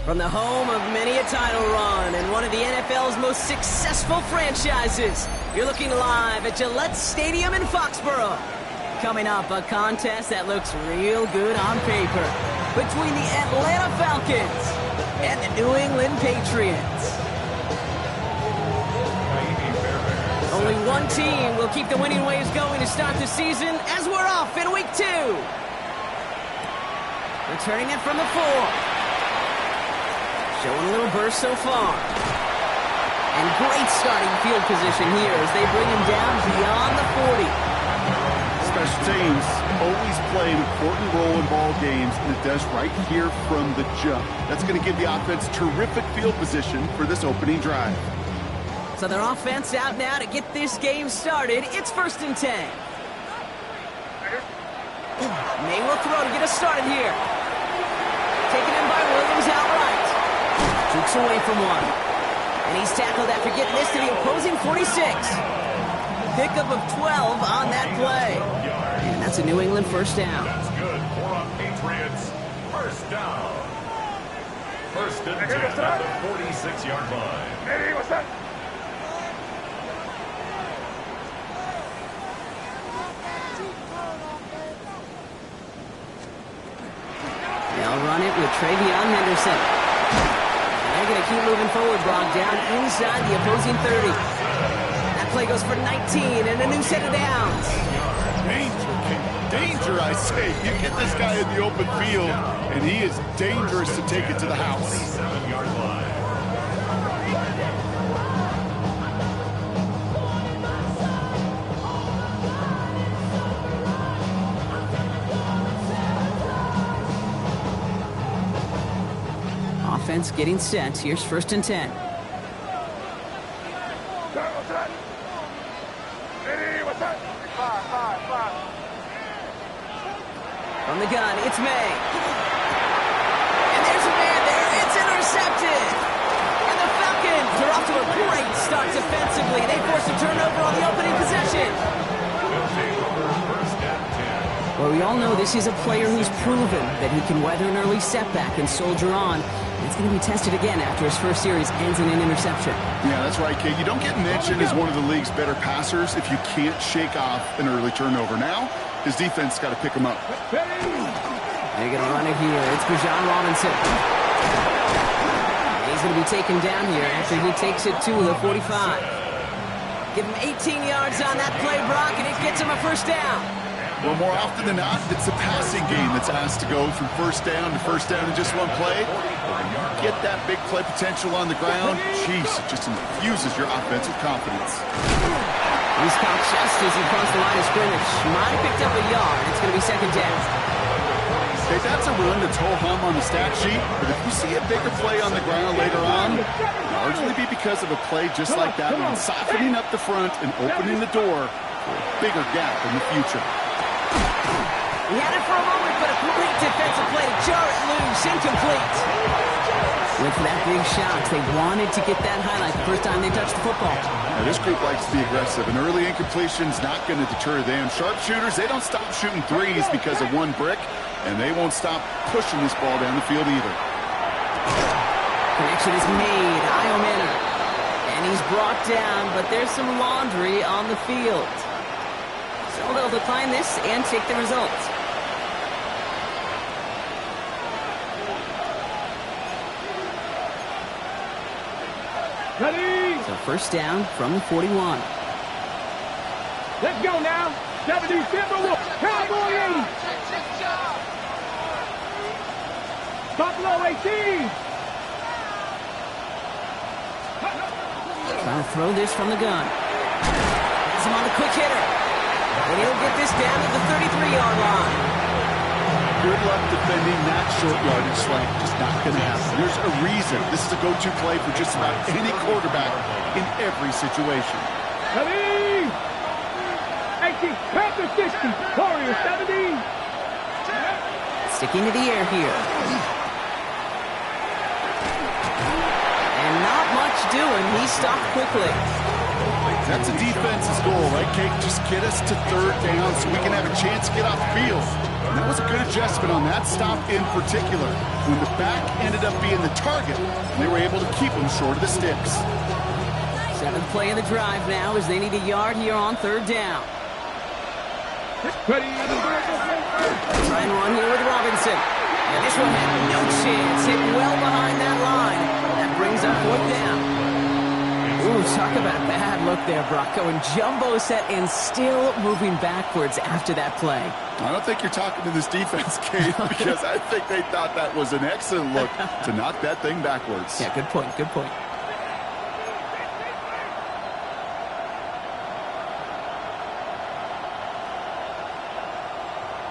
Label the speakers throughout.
Speaker 1: From the home of many a title run and one of the NFL's most successful franchises, you're looking live at Gillette Stadium in Foxborough. Coming up, a contest that looks real good on paper between the Atlanta Falcons and the New England Patriots. Only one team will keep the winning waves going to start the season as we're off in week 2. Returning it from the 4. Showing a little burst so far. And great starting field position here as they bring him down beyond the 40.
Speaker 2: Special teams always play an important role in ball games, and it does right here from the jump. That's going to give the offense terrific field position for this opening drive.
Speaker 1: So their offense out now to get this game started. It's 1st and 10. May will throw to get us started here. Taken in by Williams outright. Jukes away from one. And he's tackled after getting this to the opposing 46. Pickup of 12 on that play. And that's a New England first down.
Speaker 3: That's good for a Patriots first down. 1st and 10 at the 46-yard line.
Speaker 4: Hey, what's that?
Speaker 1: They'll run it with Travion Henderson. They're going to keep moving forward, Brock, down inside the opposing 30. That play goes for 19 and a new set of downs.
Speaker 2: Danger, I say. You get this guy in the open field, and he is dangerous to take it to the house.
Speaker 3: 7-yard line.
Speaker 1: Offense getting set. Here's 1st and 10. From the gun, it's May. And there's a man there. It's intercepted. And the Falcons are off to a great start defensively. They force a turnover on the opening possession. Well, we all know this is a player who's proven that he can weather an early setback and soldier on. It's going to be tested again after his first series ends in an interception.
Speaker 2: Yeah, that's right, kid. You don't get mentioned as one of the league's better passers if you can't shake off an early turnover. Now, his defense got to pick him up.
Speaker 1: They're going to run it here. It's Bijan Robinson. He's going to be taken down here after he takes it to the 45. Give him 18 yards on that play, Brock, and it gets him a first down.
Speaker 2: Well, more often than not, it's the passing game that's asked to go from first down in just one play. Get that big play potential on the ground. Jeez, it just infuses your offensive confidence.
Speaker 1: He's caught just as he crossed the line of scrimmage. Might have picked up a yard. It's going to be 2nd down.
Speaker 2: Okay, that's a run that's ho-hum on the stat sheet, but if you see a bigger play on the ground later on, it'll largely be because of a play just like that one, softening up the front and opening the door for a bigger gap in the future.
Speaker 1: He had it for a moment, but a great defensive play to jar it loose. Incomplete. Went for that big shot. They wanted to get that highlight the first time they touched the football.
Speaker 2: Now, this group likes to be aggressive. An early incompletion's not going to deter them. Sharpshooters, they don't stop shooting threes because of one brick, and they won't stop pushing this ball down the field either.
Speaker 1: Connection is made. Iomena. And he's brought down, but there's some laundry on the field. So they'll decline this and take the result.
Speaker 4: Ready?
Speaker 1: So first down from the 41.
Speaker 4: Let's go now. 70 Timberwolves. Cowboy 80. Buffalo 18.
Speaker 1: Trying to throw this from the gun. Has him on the quick hitter. And he'll get this down to the 33-yard line.
Speaker 2: Good luck defending that short yardage slant. Just not going to happen. There's a reason. This is a go-to play for just about any quarterback in every situation.
Speaker 4: Ready? 18. Panther 60. Warriors 70.
Speaker 1: Sticking to the air here. And not much doing. He stopped quickly.
Speaker 2: That's a defense's goal, right, Kate? Just get us to third down so we can have a chance to get off the field. And that was a good adjustment on that stop in particular. When the back ended up being the target, they were able to keep them short of the sticks.
Speaker 1: 7th play of the drive now as they need a yard here on third down.
Speaker 4: Ready.
Speaker 1: Try and run here with Robinson. And this one had no chance. Hit well behind that line. That brings up 4th down. Ooh, talk about a bad look there, Brock. Going jumbo set and still moving backwards after that play.
Speaker 2: I don't think you're talking to this defense, Kate, because I think they thought that was an excellent look to knock that thing backwards.
Speaker 1: Yeah, good point, good point.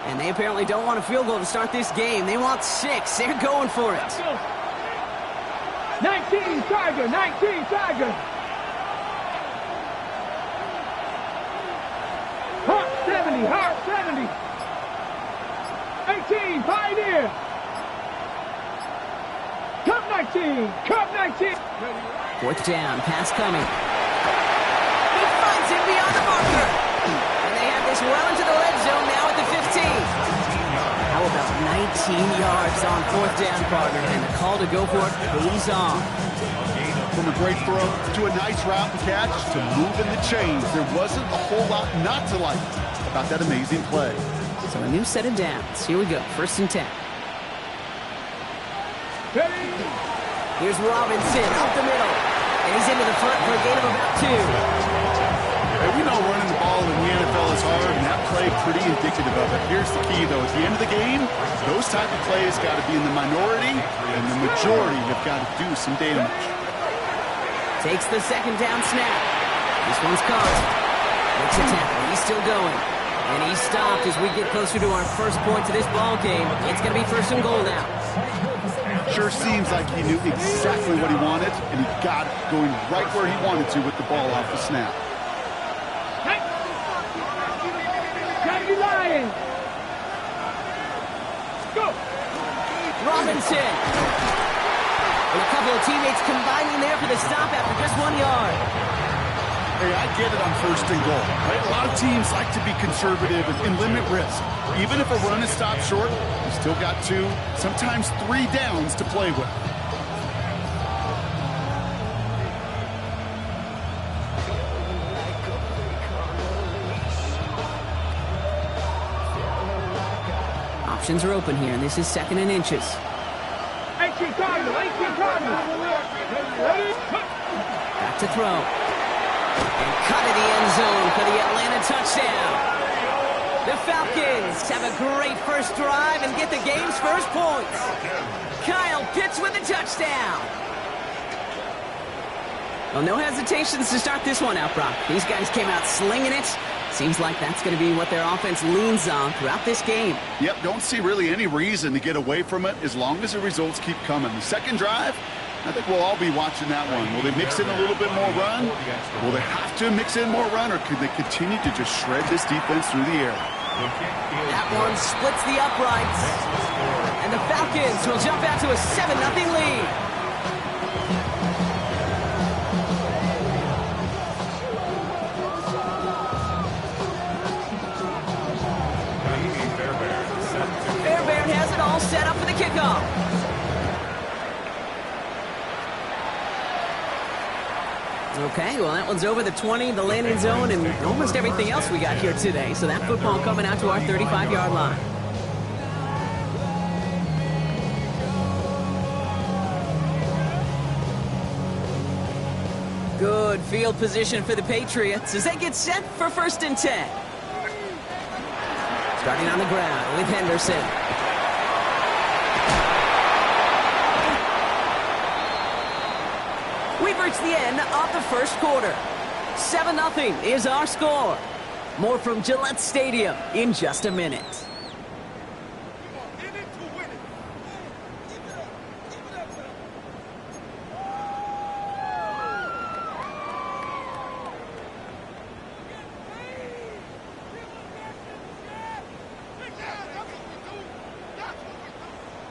Speaker 1: And they apparently don't want a field goal to start this game. They want 6. They're going for it.
Speaker 4: 19 Tiger, 19 Tiger. Hot 70, hot 70. 18 Pioneer. Cup 19, Cup 19.
Speaker 1: 4th down, pass coming. He finds it beyond the marker. And they have this well into the red zone now at the 15. How about 19 yards on 4th down, partner? And the call to go for it pays off.
Speaker 2: From a great throw to a nice route and catch to moving the chains. There wasn't a whole lot not to like about that amazing play.
Speaker 1: So a new set of downs. Here we go, 1st and 10.
Speaker 4: Ready.
Speaker 1: Here's Robinson up the middle. And he's into the front for a gain of about 2.
Speaker 2: Hey, we know running the ball in the NFL is hard, and that play pretty indicative of it. Here's the key, though. At the end of the game, those type of plays got to be in the minority, and the majority have got to do some damage.
Speaker 1: Takes the 2nd down snap. This one's caught. Makes a tackle. He's still going. And he's stopped as we get closer to our first point to this ball game. It's going to be 1st and goal now.
Speaker 2: Sure seems like he knew exactly what he wanted, and he got it going right where he wanted to with the ball off the snap.
Speaker 4: Lions. Go.
Speaker 1: Robinson. And a couple of teammates combining there for the stop after just 1 yard.
Speaker 2: Hey, I get it on 1st and goal. Right? A lot of teams like to be conservative and limit risk. Even if a run is stopped short, you still got 2, sometimes 3 downs to play with.
Speaker 1: Options are open here, and this is 2nd and inches.
Speaker 4: 18 Cardinal, 18 Cardinal.
Speaker 1: Back to throw. And cut to the end zone for the Atlanta touchdown. The Falcons have a great first drive and get the game's first points. Kyle Pitts with a touchdown. Well, no hesitations to start this one out, Brock. These guys came out slinging it. Seems like that's going to be what their offense leans on throughout this game.
Speaker 2: Yep, don't see really any reason to get away from it as long as the results keep coming. The 2nd drive, I think we'll all be watching that one. Will they mix in a little bit more run? Will they have to mix in more run, or could they continue to just shred this defense through the air?
Speaker 1: That one splits the uprights. And the Falcons will jump out to a 7-0 lead. All set up for the kickoff. Okay, well, that one's over the 20, the landing zone, and almost everything else we got here today. So that football coming out to our 35-yard line. Good field position for the Patriots as they get set for 1st and 10. Starting on the ground with Henderson. We've reached the end of the 1st quarter. 7-0 is our score. More from Gillette Stadium in just a minute.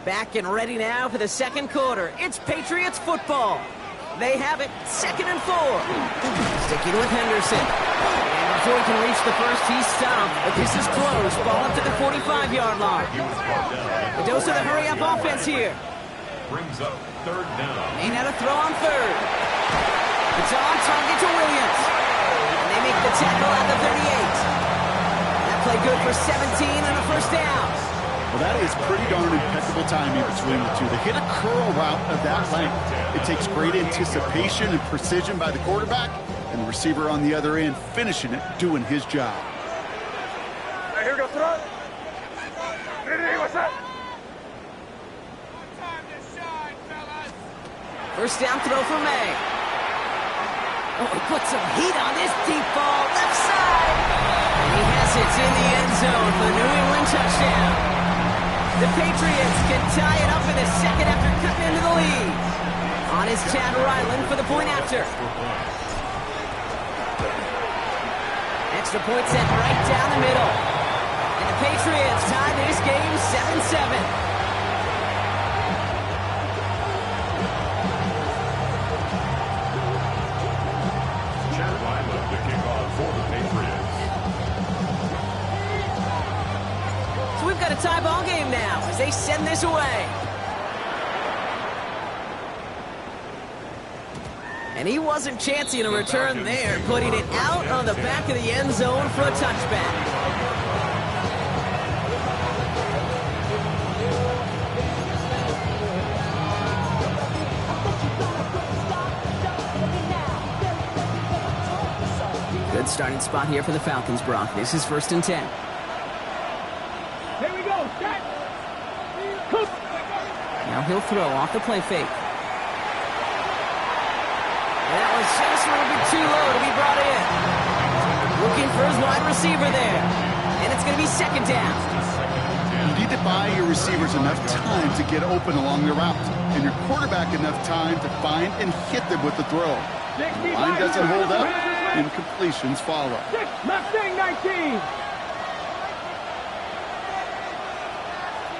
Speaker 1: Back and ready now for the 2nd quarter. It's Patriots football. They have it, 2nd and 4. Sticking with Henderson. And before he can reach the first, he's stopped. But this is close. Ball up to the 45-yard line. A dose of the hurry-up offense here.
Speaker 3: Brings up 3rd down.
Speaker 1: May not a throw on 3rd. It's on target to Williams. And they make the tackle at the 38. That play good for 17 and a first down.
Speaker 2: Well, that is pretty darn impeccable timing between the two. To hit a curl route of that length, it takes great anticipation and precision by the quarterback, and the receiver on the other end finishing it, doing his job.
Speaker 4: Here we go, throw. What's that?
Speaker 1: First down throw for May. Oh, he puts some heat on this deep ball, left side. And he has it in the end zone for the New England touchdown. The Patriots can tie it up in the second after cutting into the lead. On is Chad Ryland for the point after. Extra point sent right down the middle. And the Patriots tie this game 7-7.
Speaker 3: Chad Ryland to kick off for the Patriots.
Speaker 1: So we've got a tie ball game now as they send this away. And he wasn't chancing a return there, putting it out on the back of the end zone for a touchback. Good starting spot here for the Falcons, Brock. This is 1st and 10.
Speaker 4: Here we go, set.
Speaker 1: Now he'll throw off the play fake. That was just a little bit too low to be brought in. Looking for his wide receiver there. And it's going to be 2nd down.
Speaker 2: You need to buy your receivers enough time to get open along the route, and your quarterback enough time to find and hit them with the throw. The line doesn't hold up, incompletions follow.
Speaker 4: Mustang 19.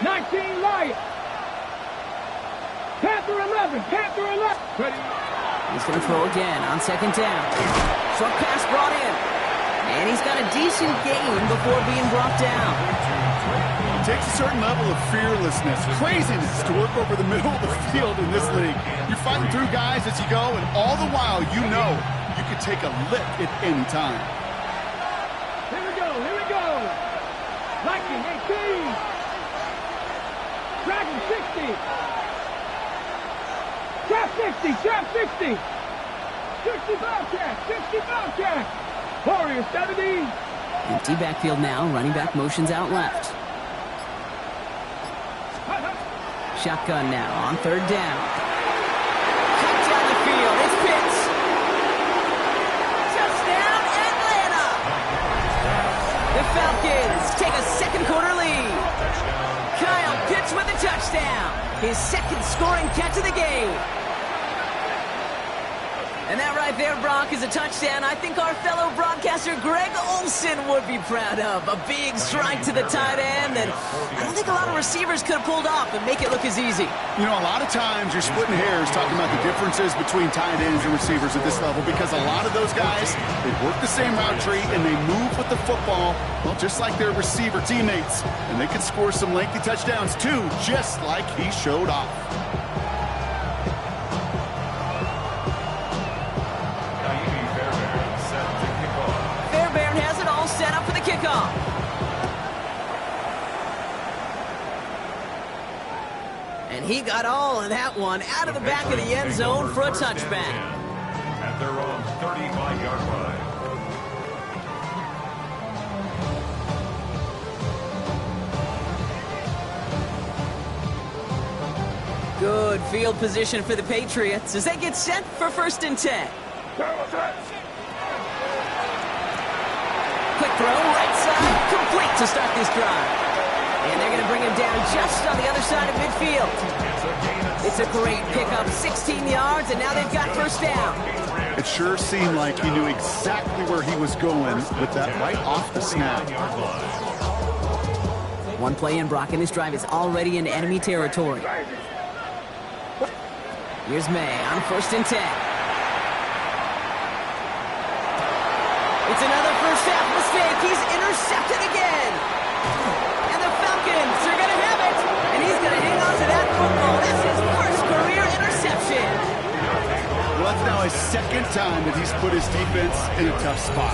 Speaker 4: 19 Lion. Panther 11. Panther 11. Ready.
Speaker 1: He's going to throw again on 2nd down. Short pass brought in. And he's got a decent gain before being brought down.
Speaker 2: It takes a certain level of fearlessness, craziness to work over the middle of the field in this league. You're fighting through guys as you go, and all the while you know you could take a lick at any time.
Speaker 4: Here we go. Here we go. Viking 18. Dragon 60. Trap 60. Trap 60. 60 Bobcat. 60 Bobcat. Warrior 70.
Speaker 1: Empty backfield now. Running back motions out left. Shotgun now on 3rd down. Cut down the field. It's Pitts. Touchdown, Atlanta! The Falcons take a 2nd quarter lead. Kyle Pitts with a touchdown. His 2nd scoring catch of the game. And that right there, Brock, is a touchdown I think our fellow broadcaster Greg Olson would be proud of. A big strike to the tight end, and I don't think a lot of receivers could have pulled off and make it look as easy.
Speaker 2: You know, a lot of times you're splitting hairs talking about the differences between tight ends and receivers at this level, because a lot of those guys, they work the same route tree and they move with the football, well, just like their receiver teammates. And they can score some lengthy touchdowns too, just like he showed off.
Speaker 1: Set up for the kickoff. And he got all of that one out of the back of the end zone for a touchback.
Speaker 3: At their own 35-yard line.
Speaker 1: Good field position for the Patriots as they get set for 1st and 10. Quick throw, right side, complete to start this drive. And they're going to bring him down just on the other side of midfield. It's a great pickup, 16 yards, and now they've got 1st down.
Speaker 2: It sure seemed like he knew exactly where he was going with that right off the snap.
Speaker 1: One play in, Brock, and this drive is already in enemy territory. Here's May on 1st and 10. It's another first half mistake. He's intercepted again. And the Falcons are going to have it. And he's going to hang on to that football. That's his first career interception.
Speaker 2: Well, that's now his second time that he's put his defense in a tough spot.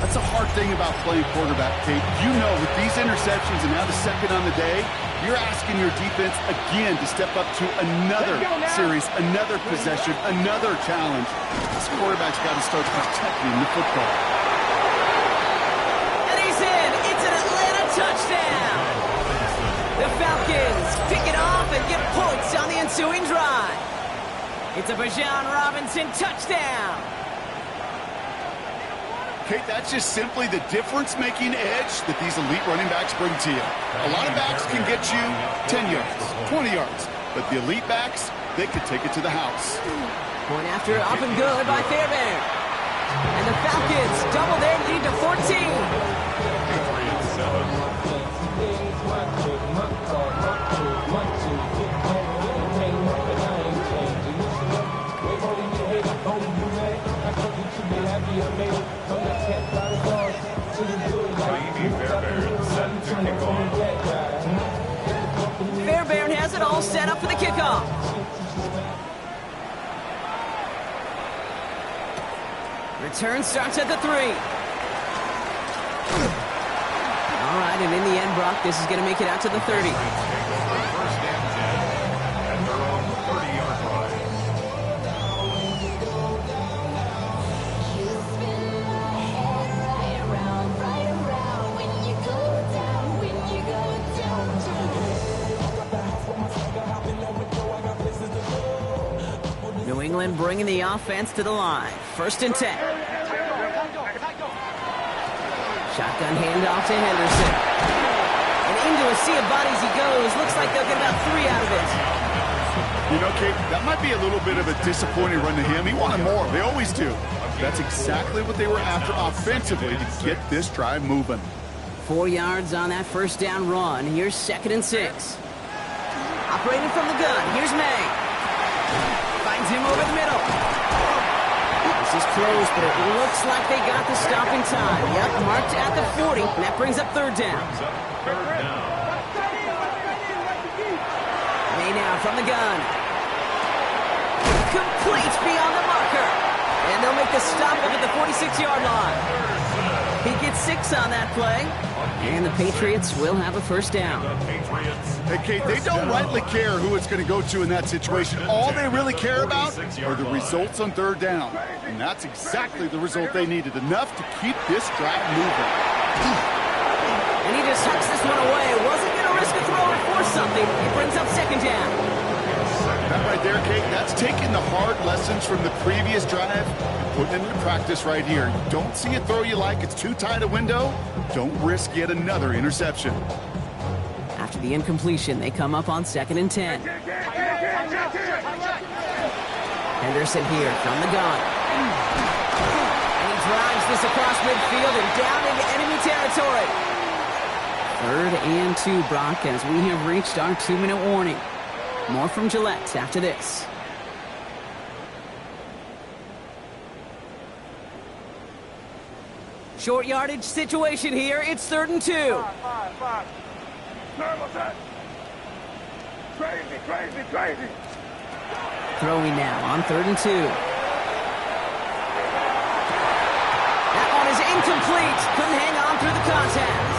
Speaker 2: That's a hard thing about playing quarterback, Kate. You know, with these interceptions and now the second on the day, you're asking your defense again to step up to another series, another possession, another challenge. This quarterback's got to start protecting the football.
Speaker 1: And he's in. It's an Atlanta touchdown. The Falcons pick it off and get points on the ensuing drive. It's a Bijan Robinson touchdown.
Speaker 2: Kate, that's just simply the difference-making edge that these elite running backs bring to you. A lot of backs can get you 10 yards, 20 yards, but the elite backs, they could take it to the house.
Speaker 1: Point after up and good by Fairbairn. And the Falcons double their lead to 14. Fairbairn has it all set up for the kickoff. Return starts at the 3. All right, and in the end, Brock, this is going to make it out to the 30.
Speaker 3: First and 10 at their own 30-yard line.
Speaker 1: New England bringing the offense to the line. 1st and 10. Shotgun handoff to Henderson. And into a sea of bodies he goes. Looks like they'll get about 3 out of it.
Speaker 2: You know, Kate, that might be a little bit of a disappointing run to him. He wanted more. They always do. That's exactly what they were after offensively to get this drive moving.
Speaker 1: 4 yards on that first down run. Here's 2nd and 6. Operating from the gun. Here's May. Finds him over the middle. This is close, but it looks like they got the stop in time. Yep, marked at the 40, and that brings up 3rd down. May now from the gun. Complete beyond the marker. And they'll make the stop up at the 46-yard line. He gets 6 on that play. And the Patriots will have a first down.
Speaker 2: Hey, Kate, they don't rightly care who it's going to go to in that situation. All they really care about are the results on 3rd down. And that's exactly the result they needed. Enough to keep this drive moving.
Speaker 1: And he just tucks this one away. Wasn't going to risk a throw or force something. It brings up 2nd down.
Speaker 2: That right there, Kate, that's taking the hard lessons from the previous drive and putting it into practice right here. You don't see a throw you like, it's too tight a window, don't risk yet another interception.
Speaker 1: After the incompletion, they come up on 2nd and 10. Henderson here from the gun. And he drives this across midfield and down into enemy territory. 3rd and 2, Brock, as we have reached our 2-minute warning. More from Gillette after this. Short yardage situation here. It's 3rd and 2.
Speaker 4: Five. What's that? Crazy.
Speaker 1: Throwing now on 3rd and 2. That one is incomplete. Couldn't hang on through the contact.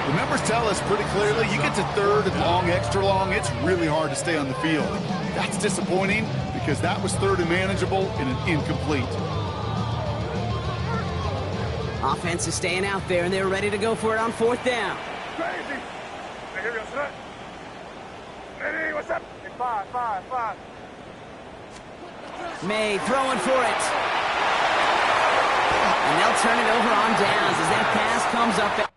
Speaker 2: The numbers tell us pretty clearly, you get to 3rd and long, extra long, it's really hard to stay on the field. That's disappointing because that was 3rd and manageable and an incomplete.
Speaker 1: Offense is staying out there, and they're ready to go for it on 4th down.
Speaker 4: Crazy. Ready, what's up? Five.
Speaker 1: May throwing for it. And they'll turn it over on downs as that pass comes up.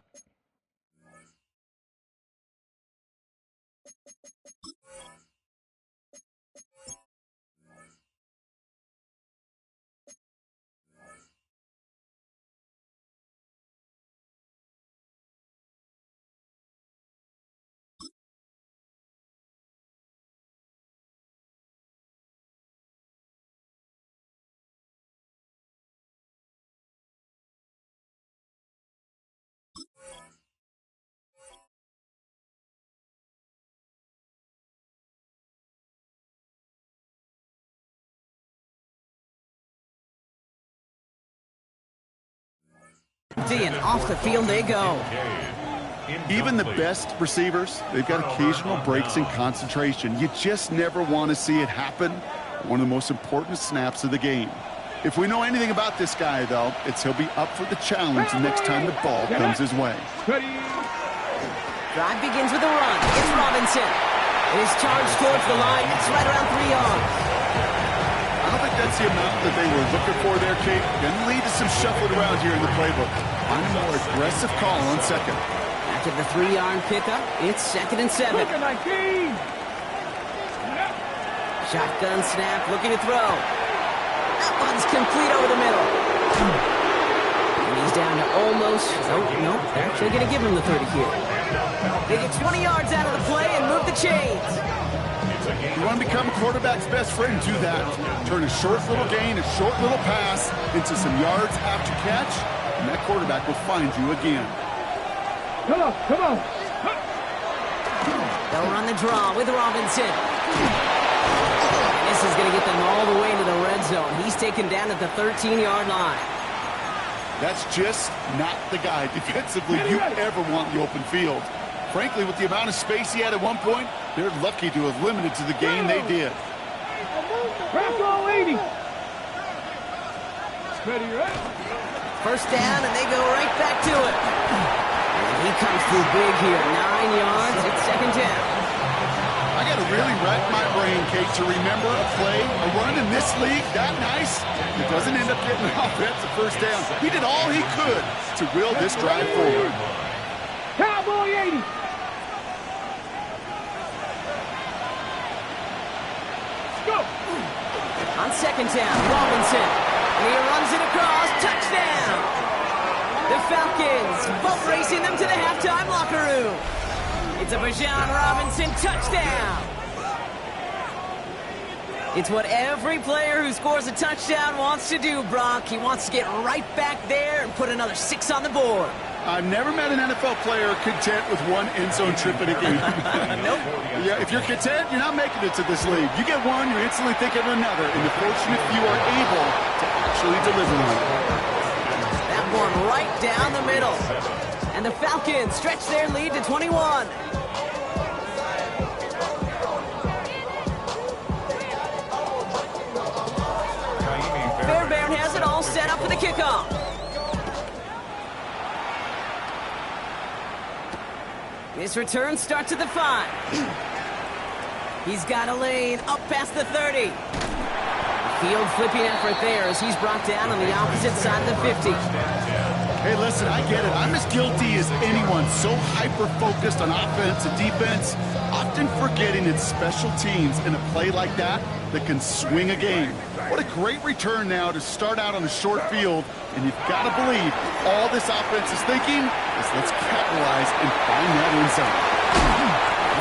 Speaker 1: And off the field they go.
Speaker 2: Even the best receivers, they've got occasional breaks in concentration. You just never want to see it happen. One of the most important snaps of the game. If we know anything about this guy, though, it's he'll be up for the challenge the next time the ball comes his way.
Speaker 1: Drive begins with a run. It's Robinson. His charge towards the line. It's right around 3 yards.
Speaker 2: I don't think that's the amount that they were looking for there, Kate. Going to lead to some shuffling around here in the playbook. Find a more aggressive call on second.
Speaker 1: After the 3-yard pickup, it's 2nd and 7. Shotgun snap, looking to throw. That one's complete over the middle. And he's down to almost... Oh, no, they're actually going to give him the 30 here. They get 20 yards out of the play and move the chains.
Speaker 2: You want to become a quarterback's best friend, do that. Turn a short little gain, a short little pass into some yards after catch, and that quarterback will find you again.
Speaker 4: Come on, come on.
Speaker 1: They'll run the draw with Robinson. And this is going to get them all the way into the red zone. He's taken down at the 13-yard line.
Speaker 2: That's just not the guy defensively you ever want in the open field. Frankly, with the amount of space he had at one point, they're lucky to have limited to the game they did.
Speaker 4: Press all 80. Ready, right?
Speaker 1: First down, and they go right back to it. And he comes through big here. 9 yards. It's 2nd down.
Speaker 2: I got to really rack my brain, Kate, to remember a play, a run in this league that nice. It doesn't end up getting an offensive first down. He did all he could to will this drive forward.
Speaker 4: Cowboy 80. Go.
Speaker 1: On 2nd down, Robinson. And he runs it across. Touchdown. The Falcons boat racing them to the halftime locker room. It's a Bijan Robinson touchdown. It's what every player who scores a touchdown wants to do, Brock. He wants to get right back there and put another 6 on the board.
Speaker 2: I've never met an NFL player content with one end zone trip in a game.
Speaker 1: Nope.
Speaker 2: Yeah, if you're content, you're not making it to this league. You get one, you're instantly thinking of another, and the fortunate few are able to actually deliver on it.
Speaker 1: That one right down the middle. And the Falcons stretch their lead to 21. Fairbairn has it all set up for the kickoff. This return starts at the 5. He's got a lane up past the 30. Field flipping effort there as he's brought down on the opposite side of the 50.
Speaker 2: Hey, listen, I get it. I'm as guilty as anyone. So hyper-focused on offense and defense, often forgetting it's special teams in a play like that can swing a game. What a great return now to start out on a short field, and you've got to believe all this offense is thinking is let's capitalize and find that end zone.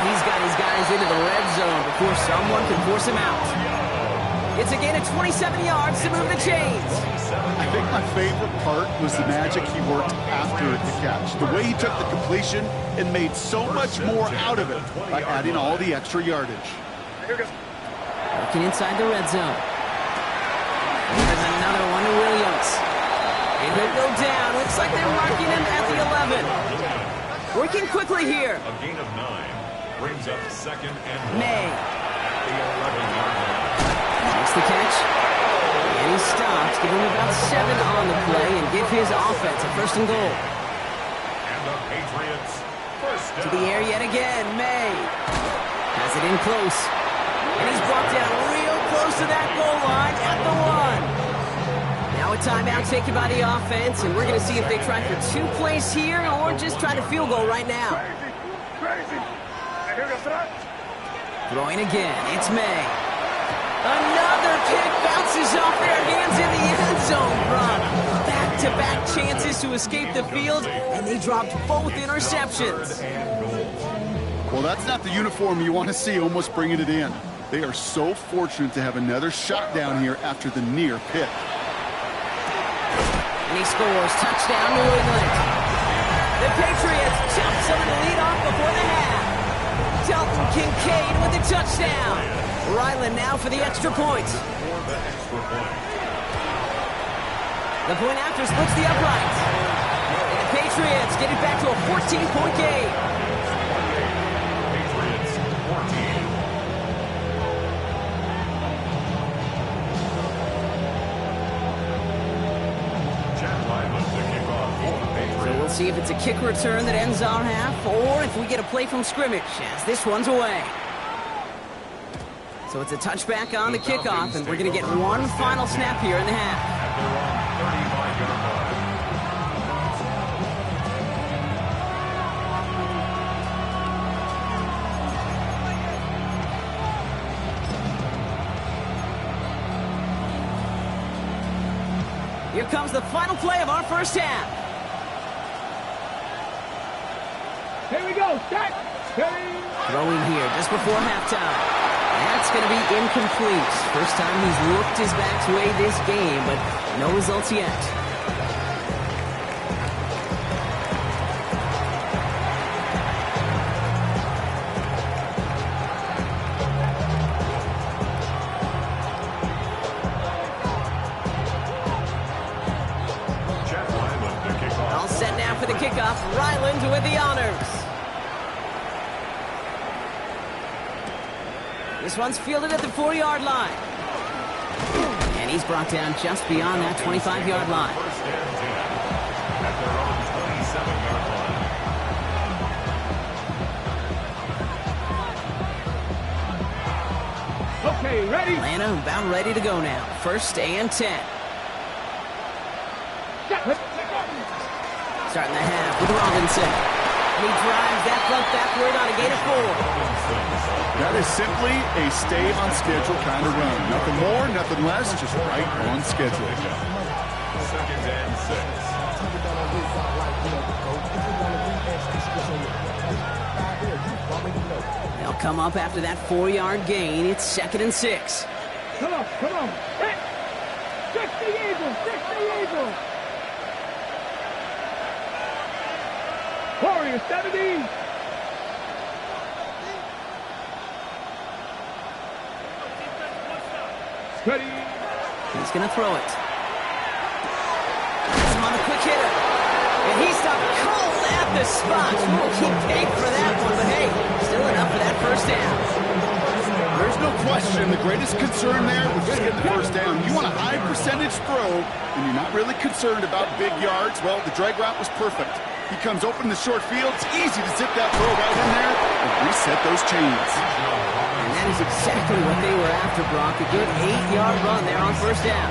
Speaker 1: He's got his guys into the red zone before someone can force him out. It's a gain of 27 yards to move the chains.
Speaker 2: I think my favorite part was the magic he worked after the catch. The way he took the completion and made so much more out of it by adding all the extra yardage.
Speaker 1: Working inside the red zone. There's another one to Williams. And he'll go down. Looks like they're marking him at the 11. Working quickly here.
Speaker 3: A gain of 9 brings up 2nd and 1.
Speaker 1: May.
Speaker 3: At the 11-yard line.
Speaker 1: Makes the catch. And he stops. Give him about 7 on the play and give his offense a 1st and goal.
Speaker 3: And the Patriots first down.
Speaker 1: To the air yet again. May has it in close. And he's brought down real close to that goal line at the 1. Now a timeout taken by the offense, and we're going to see if they try for 2 plays here or just try to field goal right now. Throwing again. It's May. Another kick bounces off their hands in the end zone, Brock. Back-to-back chances to escape the field, and they dropped both interceptions.
Speaker 2: Well, that's not the uniform you want to see almost bringing it in. They are so fortunate to have another shot down here after the near pick.
Speaker 1: And he scores. Touchdown, New England. The Patriots jump some of the lead off before the half. Dalton Kincaid with a touchdown. Ryland now for the extra point. The point after splits the upright. Patriots get it back to a 14-point game.
Speaker 3: Patriots 14. Jack Lyman to kick off for the Patriots.
Speaker 1: So we'll see if it's a kick return that ends our half, or if we get a play from scrimmage, as this one's away. So it's a touchback on the kickoff, and we're going to get one final snap here in the half.
Speaker 3: At their own 35-yard line.
Speaker 1: Here comes the final play of our first half.
Speaker 4: Here we go. Set. Ready.
Speaker 1: Throwing here just before halftime. That's going to be incomplete. First time he's looked his back's way this game, but no results yet.
Speaker 3: Jack Lyman to kick off.
Speaker 1: All set now for the kickoff. Ryland with the honors. This one's fielded at the 4-yard line. And he's brought down just beyond that 25-yard line.
Speaker 3: First and 10 at their own 27-yard line.
Speaker 4: Okay, ready.
Speaker 1: Atlanta about ready to go now. First and 10. Starting the half with Robinson. And he drives that front backward on a gain of 4.
Speaker 2: That is simply a stay-on-schedule kind of run. Nothing more, nothing less, just right on schedule.
Speaker 3: Second and 6.
Speaker 1: They'll come up after that 4-yard gain. It's second and 6.
Speaker 4: Come on, come on. Hit. 60 Eagles, 60 Eagles. Warriors 70. Ready.
Speaker 1: He's going to throw it. He's on the quick hitter. And he stopped cold at the spot. We'll keep paid for that one, but hey, still enough for that first down.
Speaker 2: There's no question the greatest concern there was just getting the first down. You want a high percentage throw, and you're not really concerned about big yards. Well, the drag route was perfect. He comes open in the short field. It's easy to zip that throw right in there and reset those chains.
Speaker 1: And that is exactly what they were after, Brock. A good 8-yard run there on first down.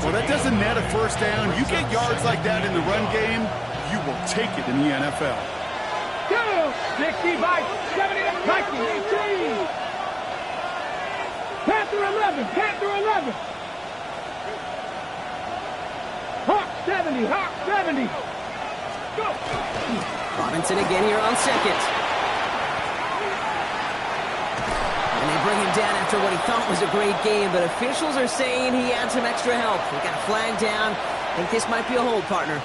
Speaker 2: Well, that doesn't net a first down. You get yards like that in the run game, you will take it in the NFL.
Speaker 4: 60 by 70, Viking 18. Panther 11, Panther 11. Hawk 70, Hawk 70. Go.
Speaker 1: Robinson again here on second. And they bring him down after what he thought was a great game, but officials are saying he had some extra help. We got a flag down. I think this might be a hold, partner.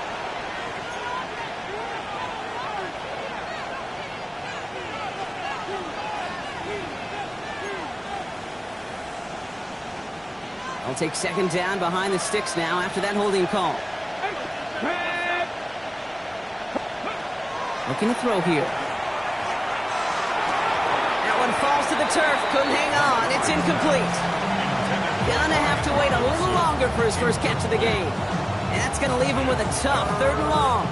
Speaker 1: I'll take second down behind the sticks now after that holding call. Looking to throw here. That one falls to the turf. Couldn't hang on. It's incomplete. Gonna have to wait a little longer for his first catch of the game. And that's gonna leave him with a tough 3rd and long.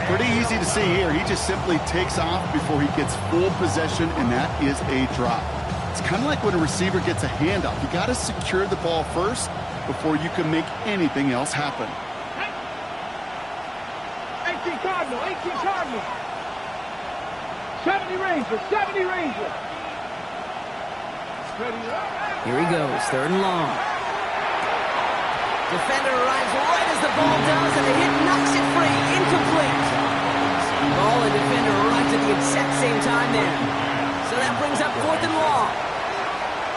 Speaker 2: Pretty easy to see here. He just simply takes off before he gets full possession, and that is a drop. It's kind of like when a receiver gets a handoff. You got to secure the ball first before you can make anything else happen.
Speaker 4: 18 Cardinal, 18 Cardinal. 70 Rangers, 70 Rangers.
Speaker 1: Here he goes, 3rd and long. Defender arrives right as the ball does, and the hit knocks it free. Incomplete. Ball and defender arrives at the exact same time there. So that brings up 4th and long.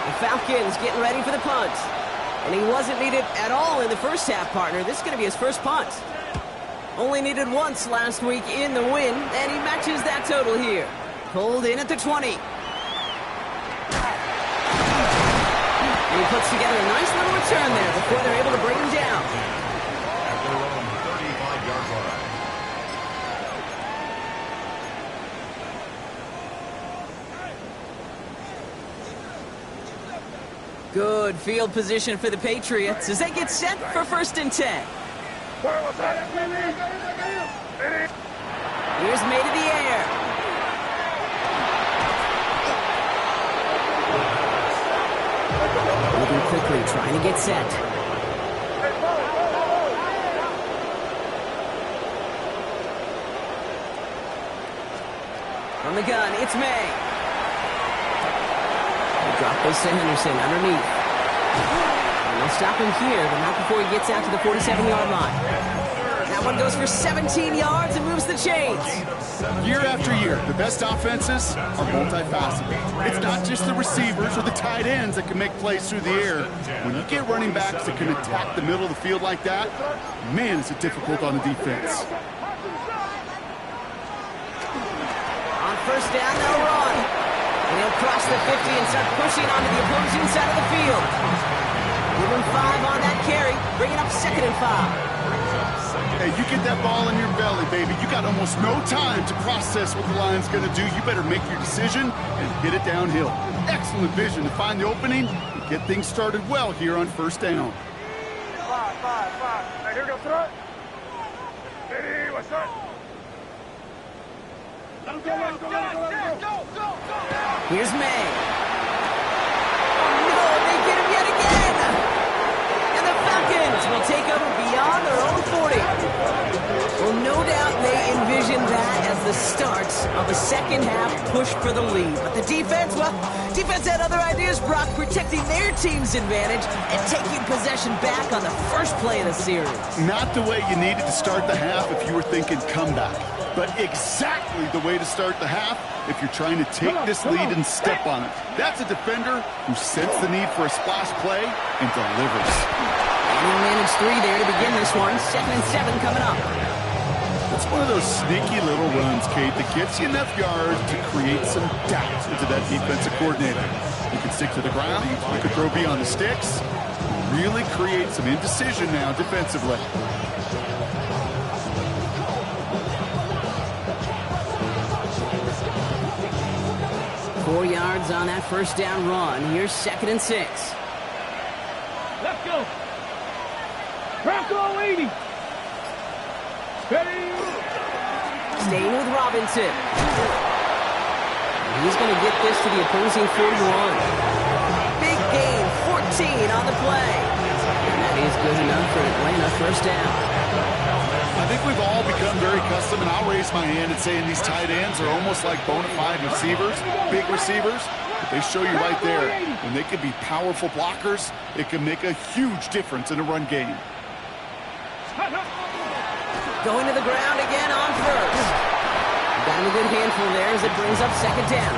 Speaker 1: The Falcons getting ready for the punt. And he wasn't needed at all in the first half, partner. This is going to be his first punt. Only needed once last week in the win, and he matches that total here. Pulled in at the 20. And he puts together a nice little return there before they're able to bring him down.
Speaker 3: At their own 35-yard line.
Speaker 1: Good field position for the Patriots as they get set for 1st and 10. Here's May to the air. Moving quickly, trying to get set. From the gun, it's May. Drop this to Henderson underneath. And they'll stop him here, but not before he gets out to the 47-yard line. That one goes for 17 yards and moves the chains.
Speaker 2: Year after year, the best offenses are multifaceted. It's not just the receivers or the tight ends that can make plays through the air. When you get running backs that can attack the middle of the field like that, man, is it difficult on the defense.
Speaker 1: On 1st down, they'll run. And he'll cross the 50 and start pushing onto the opposing side of the field. Give him 5 on that carry, bringing up 2nd and 5.
Speaker 2: Hey, you get that ball in your belly, baby. You got almost no time to process what the line's going to do. You better make your decision and hit it downhill. Excellent vision to find the opening and get things started well here on 1st down.
Speaker 4: 5. Here we go, throw it. Hey, what's up?
Speaker 1: Here's May. Oh, no, they get him yet again. And the Falcons will take over beyond their own 40. Well, no doubt they envisioned that as the start of a second-half push for the lead. But the defense, well, defense had other ideas, Brock, protecting their team's advantage and taking possession back on the first play of the series.
Speaker 2: Not the way you needed to start the half if you were thinking comeback, but exactly the way to start the half if you're trying to take this lead and step on it. That's a defender who senses the need for a splash play and delivers.
Speaker 1: And he'll manage 3 there to begin this one. 2nd and 7 coming up.
Speaker 2: It's one of those sneaky little runs, Kate, that gets you enough yards to create some doubt into that defensive coordinator. You can stick to the ground, you can throw beyond the sticks, really create some indecision now defensively.
Speaker 1: Four yards on that 1st down run. Here's 2nd and 6.
Speaker 4: Let's go. Bronco 80. Steady.
Speaker 1: Staying with Robinson. He's going to get this to the opposing 41. Big gain, 14 on the play. And that is good enough for Atlanta 1st down.
Speaker 2: I think we've all become very accustomed, and I'll raise my hand and saying these tight ends are almost like bona fide receivers, big receivers. But they show you right there, when they can be powerful blockers, it can make a huge difference in a run game.
Speaker 1: Going to the ground again on 1st. Got him a good handful there as it brings up 2nd down.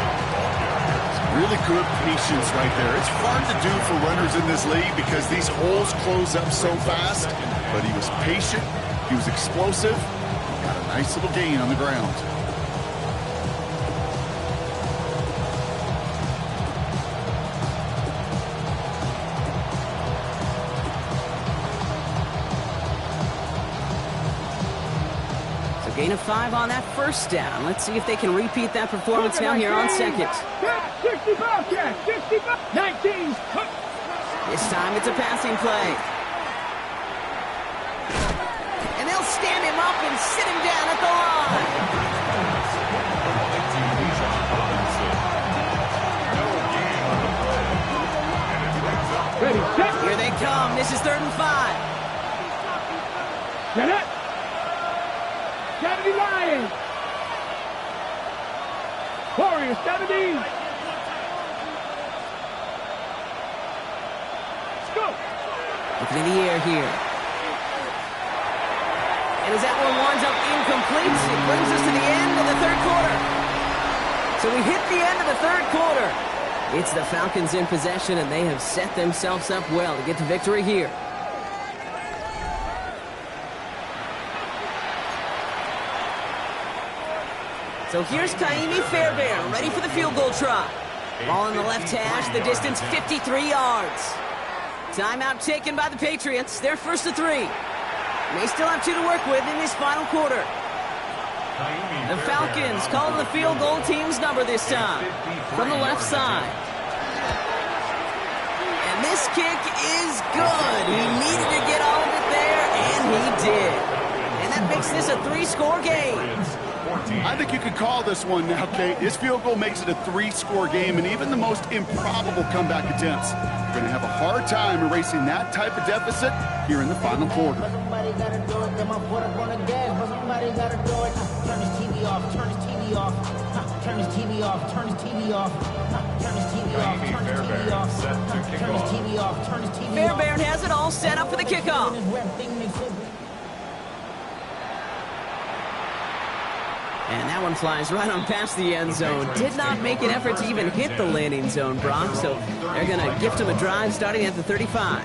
Speaker 2: Really good patience right there. It's hard to do for runners in this league because these holes close up so fast, but he was patient. He was explosive. Got a nice little gain on the ground.
Speaker 1: So gain of 5 on that 1st down. Let's see if they can repeat that performance now here on 2nd.
Speaker 4: 65 catch, 65, 19.
Speaker 1: This time it's a passing play. And they'll stand him up and sit him down at the line.
Speaker 4: Ready, set.
Speaker 1: Here they come. This is 3rd and 5.
Speaker 4: Get it. Kennedy Lions. Warriors 70. Let's go.
Speaker 1: Looking in the air here. And as that one winds up incomplete, it brings us to the end of the 3rd quarter. So we hit the end of the 3rd quarter. It's the Falcons in possession, and they have set themselves up well to get to victory here. So here's Kaimi Fairbairn, ready for the field goal try. Ball in the left hash, the distance 53 yards. Timeout taken by the Patriots. They're 1st and 3. They still have 2 to work with in this final quarter. The Falcons calling the field goal team's number this time from the left side. And this kick is good. He needed to get all of it there, and he did. And that makes this a 3-score game.
Speaker 2: I think you could call this one now, Kate. His field goal makes it a 3-score game, and even the most improbable comeback attempts are going to have a hard time erasing that type of deficit here in the final quarter.
Speaker 5: Somebody gotta do it. Get my foot up on the gas, but somebody gotta do it. Turn his TV off. Turn his TV off. Turn his TV off. Turn his TV off. Turn his TV off. Turn his TV off. Turn his TV off. Turn his TV off.
Speaker 1: Fairbairn has it all set up for the kickoff. And that one flies right on past the end zone. Did not make an effort to even hit the landing zone, Brock. So they're going to gift him a drive starting at the 35.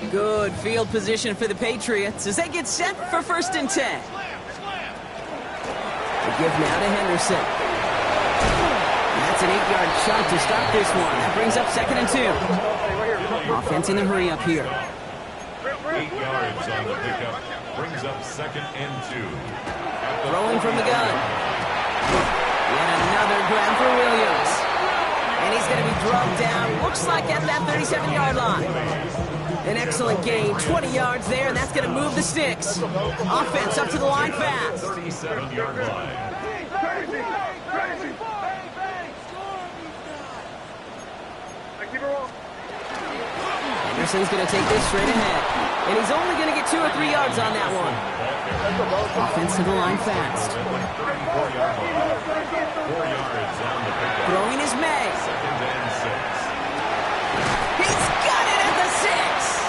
Speaker 1: Good field position for the Patriots as they get set for 1st and 10. The give now to Henderson. That's an 8-yard shot to start this one. That brings up 2nd and 2. Offense in a hurry up here.
Speaker 3: 8 yards on the pickup. Brings up 2nd and 2.
Speaker 1: Throwing from the gun. Yet another grab for Williams. And he's going to be drugged down. Looks like at that 37-yard line. An excellent gain. 20 yards there, and that's going to move the sticks. Offense up to the line fast.
Speaker 3: 37-yard line.
Speaker 1: Henderson's going to take this straight ahead. And he's only going to get 2 or 3 yards on that one. Offense to the line fast.
Speaker 3: 4 yards on the pickup.
Speaker 1: Throwing is May.
Speaker 3: 2nd and 6.
Speaker 1: He's got it at the 6.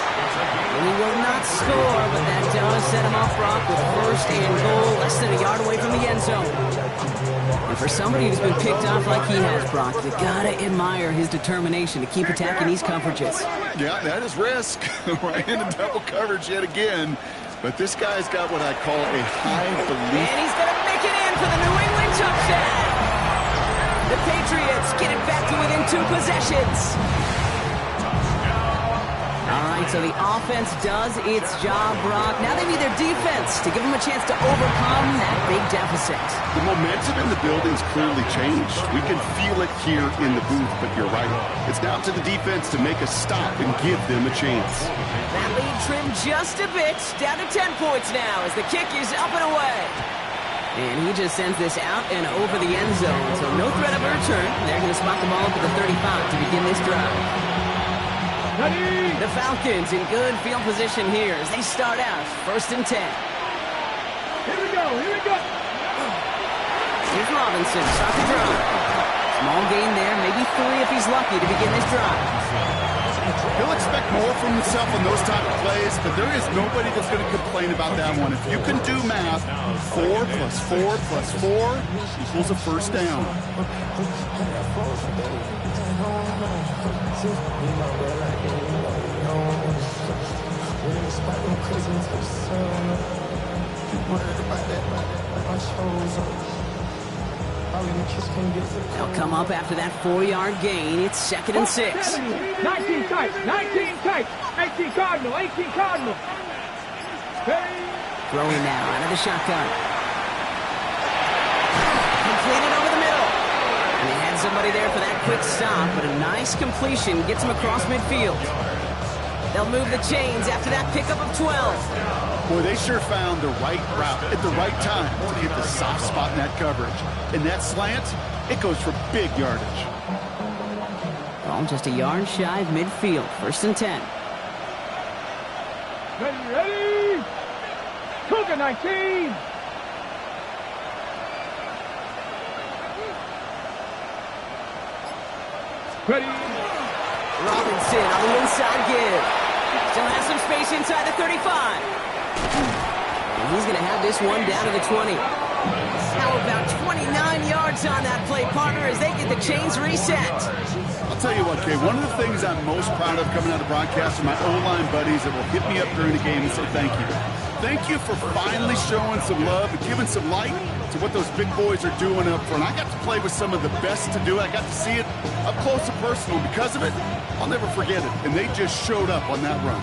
Speaker 1: And he will not score, but that does set him off, Brock, with 1st and goal, less than a yard away from the end zone. And for somebody who's been picked off like he has, Brock, you gotta admire his determination to keep attacking these coverages.
Speaker 2: Yeah, that is risk. Right into double coverage yet again. But this guy's got what I call a high belief.
Speaker 1: And he's gonna make it in for the New England touchdown. The Patriots get it back to within 2 possessions. All right, so the offense does its job, Brock. Now they need their defense to give them a chance to overcome that big deficit.
Speaker 2: The momentum in the building's clearly changed. We can feel it here in the booth, but you're right. It's now to the defense to make a stop and give them a chance.
Speaker 1: That lead trimmed just a bit, down to 10 points now as the kick is up and away. And he just sends this out and over the end zone, so no threat of a return. They're going to spot the ball up at the 35 to begin this drive. The Falcons in good field position here as they start out 1st and 10.
Speaker 4: Here we go, here we go.
Speaker 1: Here's Robinson, start the drive. Small gain there, maybe 3 if he's lucky to begin this drive.
Speaker 2: He'll expect more from himself on those type of plays, but there is nobody that's going to complain about that one. If you can do math, 4 plus 4 plus 4 equals a 1st down.
Speaker 1: They'll come up after that 4-yard gain. It's 2nd and 6.
Speaker 4: 19 tight, 19 tight. 18 Cardinal, 18 Cardinal.
Speaker 1: Throwing now out of the shotgun. Completed over the middle. And they had somebody there for that quick stop, but a nice completion gets him across midfield. They'll move the chains after that pickup of 12.
Speaker 2: Boy, they sure found the right route at the right time to hit the soft spot in that coverage. And that slant, it goes for big yardage.
Speaker 1: Ball just a yard shy of midfield. 1st and 10.
Speaker 4: Ready? Cougar 19. Ready?
Speaker 1: Robinson on the inside give. Still has some space inside the 35. And he's going to have this one down to the 20. How about 29 yards on that play, partner, as they get the chains reset.
Speaker 2: I'll tell you what, Kay, one of the things I'm most proud of coming out of broadcast are my O-line buddies that will hit me up during the game and say thank you. Thank you for finally showing some love and giving some light to what those big boys are doing up front. I got to play with some of the best to do it. I got to see it up close and personal. Because of it, I'll never forget it. And they just showed up on that run.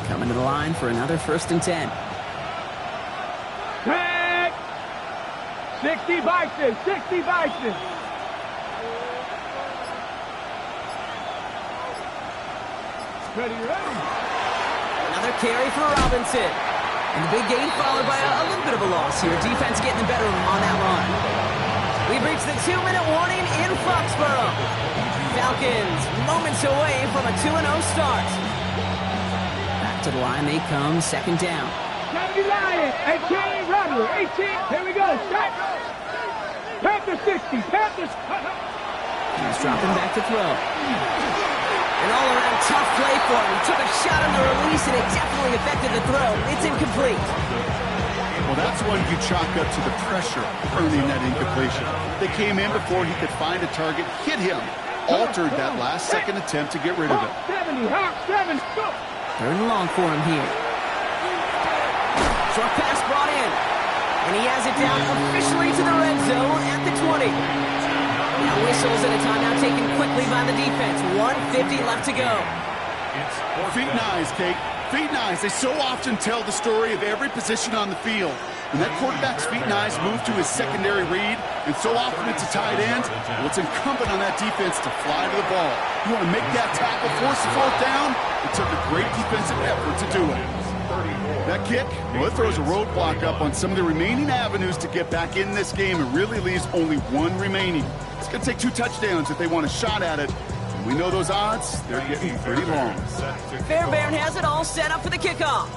Speaker 1: Coming to the line for another 1st and 10.
Speaker 4: Tag! 60 Bison, 60 Bison. Ready.
Speaker 1: Another carry for Robinson. And the big gain followed by a little bit of a loss here. Defense getting the better of him on that run. We've reached the 2-minute warning in Foxborough. Falcons moments away from a 2-0 start. Back to the line they come, 2nd down.
Speaker 4: 70 Lions, 18, Rattler, 18. Here we go, shot. Panthers 60, Panthers.
Speaker 1: He's dropping back to throw. An all-around tough play for him. He took a shot on the release, and it definitely affected the throw. It's incomplete.
Speaker 2: Well, that's one you chalk up to the pressure earning that incompletion. They came in before he could find a target, hit him, altered that last-second attempt to get rid of it.
Speaker 4: 70, Hawk 7, go.
Speaker 1: 3rd and long for him here. Short pass brought in. And he has it down officially to the red zone at the 20. Now whistles and a timeout taken quickly by the defense. 1:50 left to go.
Speaker 2: Feet and eyes, Kate. Feet and eyes. They so often tell the story of every position on the field. When that quarterback's feet and eyes move to his secondary read, and so often it's a tight end, well, it's incumbent on that defense to fly to the ball. You want to make that tackle, force the 4th down? It took a great defensive effort to do it. That kick, well, it throws a roadblock up on some of the remaining avenues to get back in this game and really leaves only one remaining. It's going to take 2 touchdowns if they want a shot at it. And we know those odds, they're getting pretty long.
Speaker 1: Fairbairn has it all set up for the kickoff.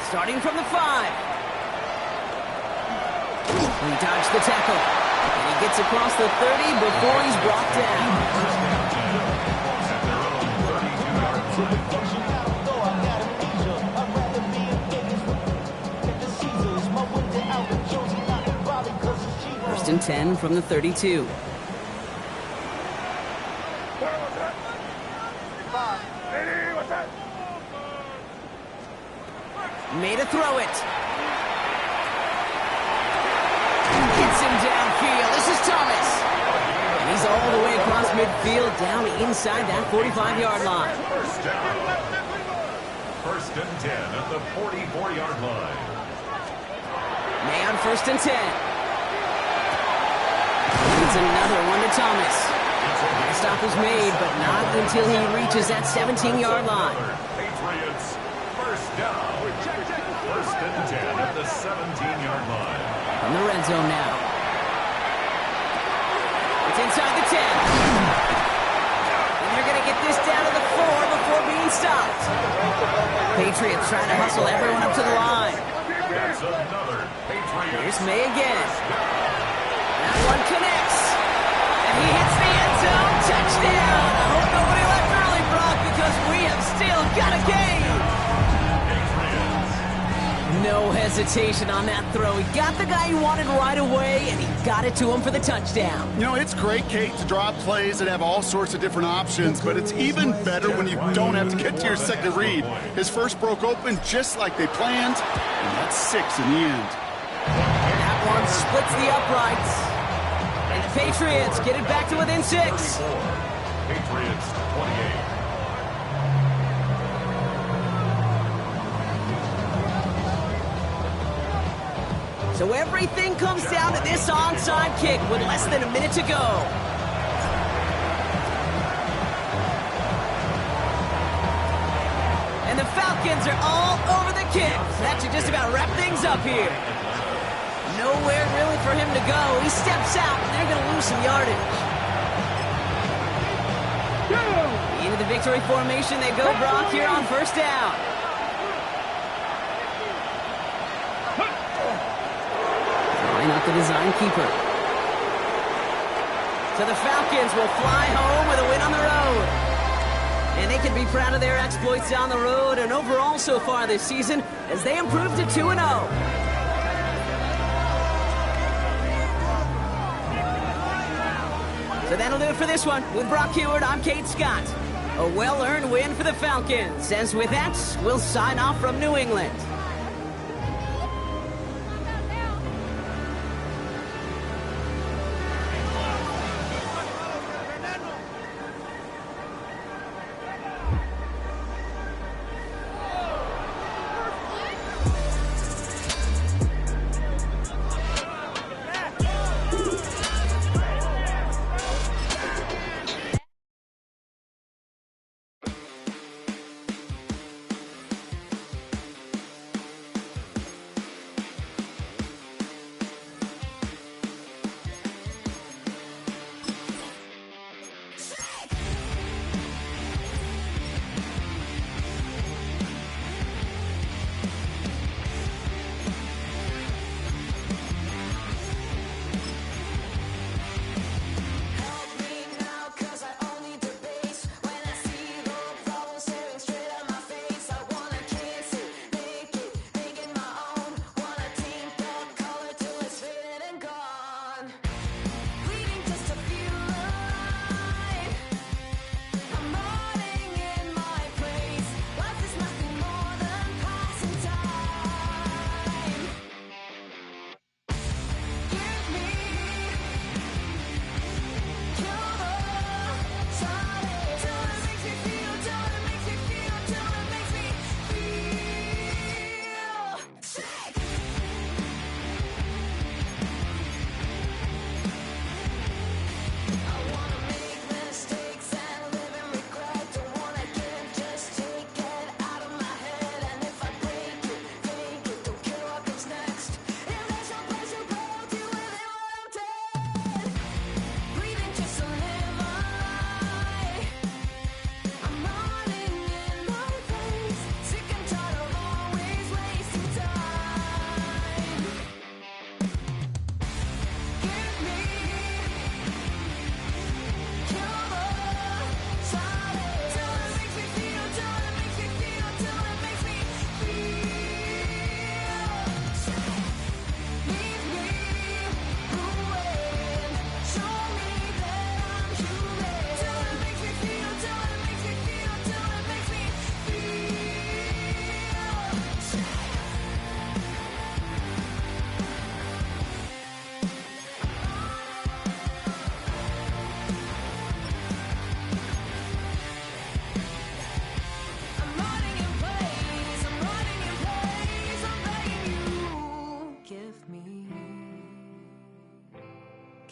Speaker 1: Starting from the 5. He dodged the tackle. And he gets across the 30 before he's brought down. First and 10 from the 32. Made a throw it. Hits him downfield. This is Thomas. And he's all the way across midfield, down inside that 45-yard line.
Speaker 3: First and 10 at the 44-yard line.
Speaker 1: May on 1st and 10. It's another one to Thomas. The stop is made, but not until he reaches that 17-yard line.
Speaker 3: Patriots, first down. First and 10 at the 17-yard line.
Speaker 1: From the red zone now. It's inside the 10. And they're going to get this down to the 4 before being stopped. Patriots trying to hustle everyone up to the line.
Speaker 3: That's another Patriots.
Speaker 1: Here's May again. That one connects. And he hits the end zone. Touchdown. I hope nobody left early, Brock, because we have still got a game. No hesitation on that throw. He got the guy he wanted right away, and he got it to him for the touchdown.
Speaker 2: You know, it's great, Kate, to draw plays that have all sorts of different options, but it's even better when you don't have to get to your second read. His first broke open just like they planned, and that's 6 in the end.
Speaker 1: That one splits the uprights. And the Patriots get it back to within 6.
Speaker 3: Patriots 28.
Speaker 1: So everything comes down to this onside kick with less than a minute to go. And the Falcons are all over the kick. That should just about wrap things up here. Nowhere really for him to go. He steps out, and they're going to lose some yardage. Into the victory formation they go, Brock, here on 1st down. Up the design keeper. So the Falcons will fly home with a win on the road. And they can be proud of their exploits on the road and overall so far this season as they improve to 2-0. So that'll do it for this one. With Brock Heward, I'm Kate Scott. A well-earned win for the Falcons. As with that, we'll sign off from New England.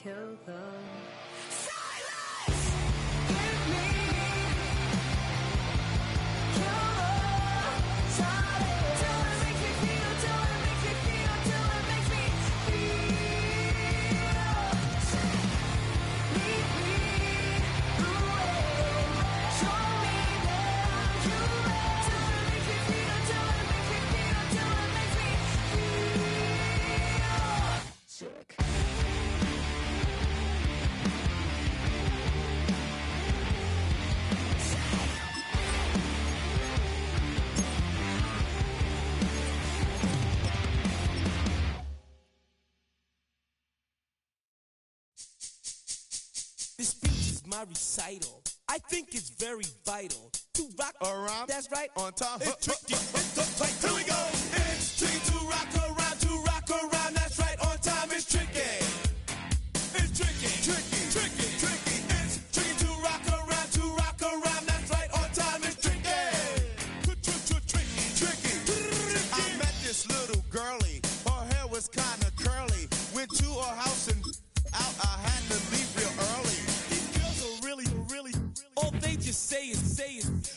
Speaker 6: kill them.
Speaker 7: This speech is my recital. I think it's very vital to rock around. That's right, on time. It's tricky. It's the fight. Here we go. It's tricky to rock around. To rock around. That's right, on time. It's tricky. It's tricky. Tricky. Tricky. Tricky. It's tricky to rock around. To rock around. That's right, on time. It's tricky. Tricky. Tricky. I met this little girlie. Her hair was kind of curly. Went to her house and out. I had to leave real early. All they just say is,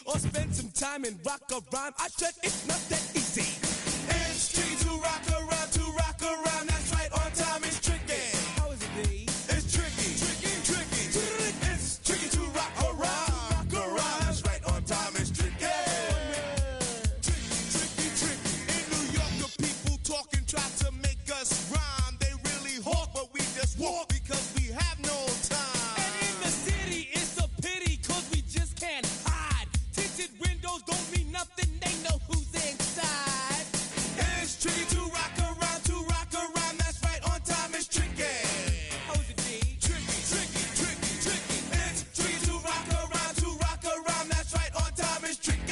Speaker 7: or spend some time and rock a rhyme. I said it's not that easy. It's tricky to rock around, that's right, on time it's tricky. How is it, B? It's tricky. It's tricky to rock around, that's right, on time it's tricky. Tricky. In New York, the people talk and try to make us rhyme. They really hawk, but we just walk because we have no time. And in the city, it's a pity, cause we just can't hide. Tinted windows don't mean nothing, they know who's inside. It's tricky to rock around, that's right, on time it's tricky. How is it, D? Tricky. It's tricky to rock around, that's right, on time it's tricky.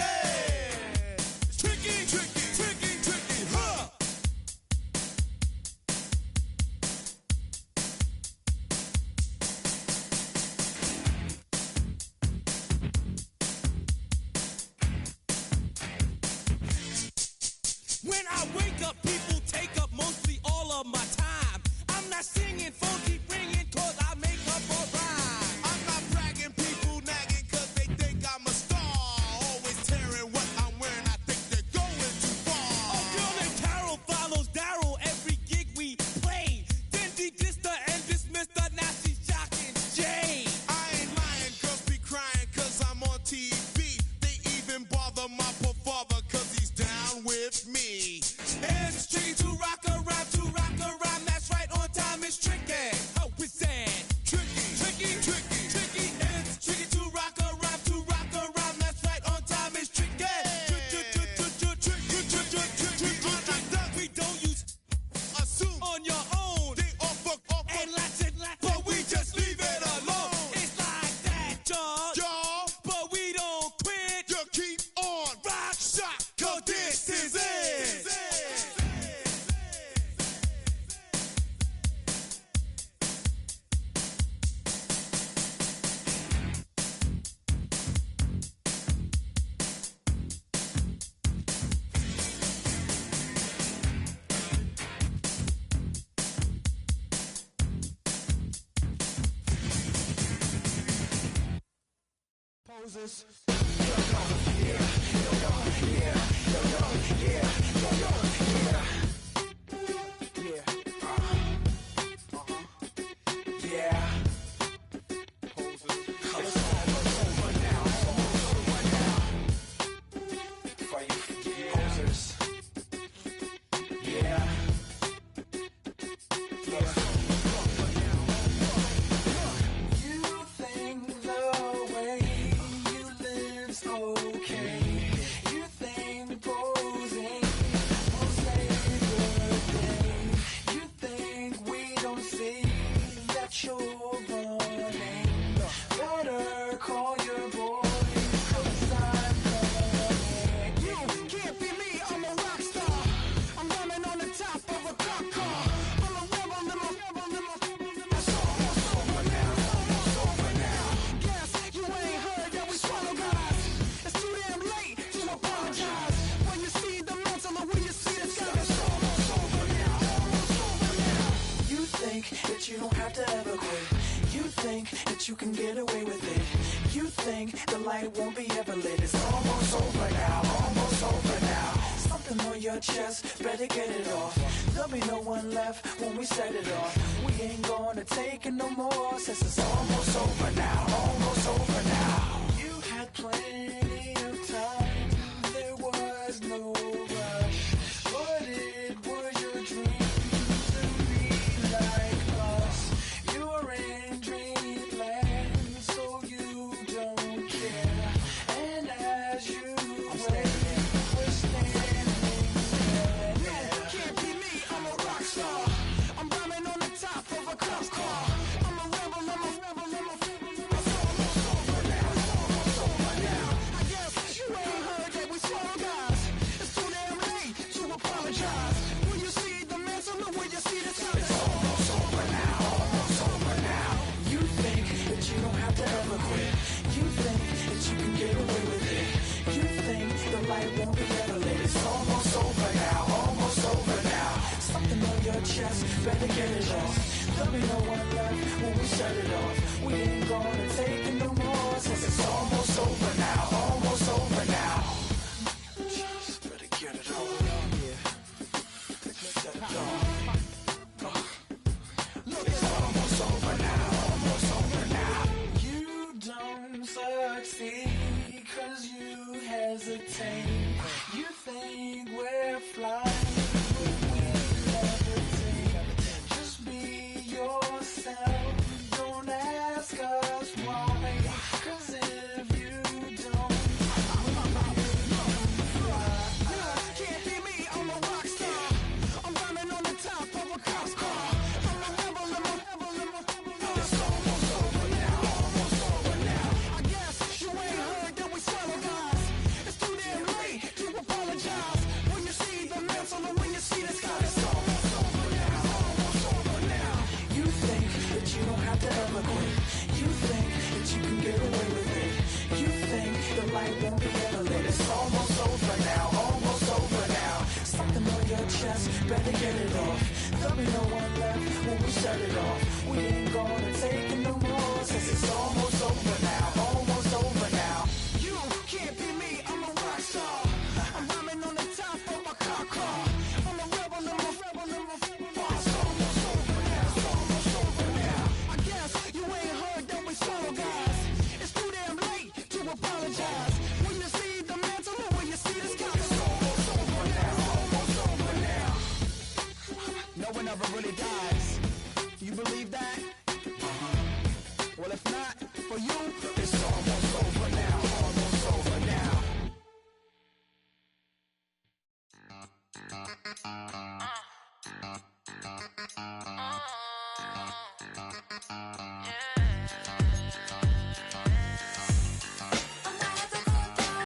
Speaker 7: Tricky, huh? When I wake up, people take up mostly all of my time. I'm not singing, phone keep ringing, cause I make up a rhyme. I'm not bragging, people nagging, cause they think I'm a star. Always tearing what I'm wearing, I think they're going too far. A girl named Carol follows Daryl every gig we play. Then she dissed her and dismissed her, now she's shocking Jay. I ain't lying, girls be crying, cause I'm on TV. They even bother my poor father, cause he's down with me. It's tricky to rock around, that's right, on time it's tricky. How is that? Tricky. It's tricky to rock around, that's right, on time it's tricky. We don't use assume on your own. They offer and lots, but we just leave it alone. It's like that, y'all, but we don't quit. You keep on rock shock, cause this is it. Poses.
Speaker 6: think that you don't have to ever quit. You think that you can get away with it. You think the light won't be ever lit. It's almost over now, almost over now. Something on your chest, better get it off. There'll be no one left when we set it off. We ain't gonna take it no more, since it's almost over now, almost over now. You had plenty of time, there was no rush, but it was your dream to be like us. You're in dreamland, so you don't care. And as you wait, we're standing there.
Speaker 7: No, can't be me, I'm a rock star. I'm rhyming on the top of a cop car. I'm a rebel, I'm a rebel, I'm a rebel. It's almost over now, almost over now. I guess you ain't heard that we swallow guys. It's too damn late to apologize. When you see the mantle or when you see the sun, it's almost over now, almost over now.
Speaker 6: You think that you don't have to ever quit. You think that you can get away with it. You think the light won't be ever lit. It's almost over now, almost over now. Something on your chest, better get it off. There'll be no one left when we set it off. We ain't gonna take it no more, since it's almost over now, almost over now. Just better get it off. Set it off. Look, it's almost over now, almost over now. You don't succeed 'cause you hesitate. You think we're flying, but we levitate. Just be yourself, don't ask us why. 'Cause if you don't,
Speaker 7: Can't be me, I'm a rock star. I'm rhyming on the top of a cop's car. I'm a rebel, I'm a rebel, I'm a rebel.
Speaker 6: it's almost over now, almost over now.
Speaker 7: I guess you ain't heard that we swallow guys. It's too damn late to apologize. When you see the mantle and when you see the sky, it's almost over now, almost over now.
Speaker 6: You think that you don't have to ever quit. You think that you can get away with it. You think the light won't be ever lit. It's almost over now, almost over now. Something on your chest, better get it off. There'll be no one left when we set it off. We ain't gonna take it no more, since it's almost over now, almost over now.
Speaker 7: You can't be me, I'm a rock star. I'm rhyming on the top of my car. I'm a rebel, I'm a rebel, I'm a rebel. It's almost over now, it's almost over now. I guess you ain't heard that we swallow guys. It's too damn late to apologize. When you see the mantle or when you see the sky, it's almost over now, almost over now. No one ever really dies. You believe that? Well, if not, for you,
Speaker 6: It's almost over now, almost over now.